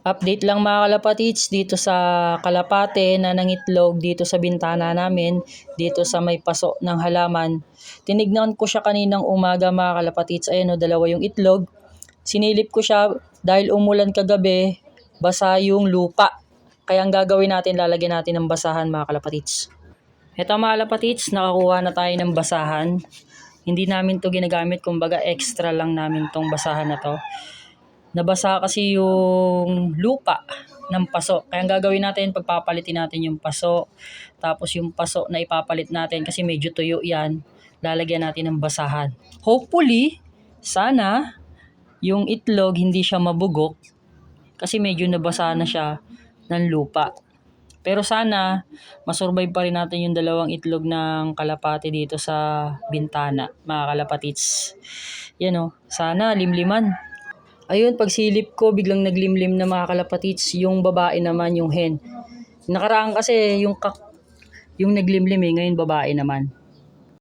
Update lang mga kalapatids dito sa kalapate na nangitlog dito sa bintana namin, dito sa may paso ng halaman. Tinignan ko siya kaninang umaga mga kalapatids, ayan o, dalawa yung itlog. Sinilip ko siya dahil umulan kagabi, basa yung lupa. Kaya ang gagawin natin, lalagyan natin ng basahan mga kalapatids. Ito mga kalapatids, nakakuha na tayo ng basahan. Hindi namin to ginagamit, kumbaga extra lang namin tong basahan na to. Nabasa kasi yung lupa ng paso. Kaya ang gagawin natin, pagpapalitin natin yung paso. Tapos yung paso na ipapalit natin kasi medyo tuyo yan, lalagyan natin ng basahan. Hopefully, sana yung itlog hindi siya mabugok kasi medyo nabasa na siya ng lupa. Pero sana masurvive pa rin natin yung dalawang itlog ng kalapati dito sa bintana, mga kalapatits. Yan o, sana limliman. Ayun, pagsilip ko, biglang naglimlim na mga kalapatits, yung babae naman, yung hen. Nakaraan kasi yung naglimlim ngayon babae naman.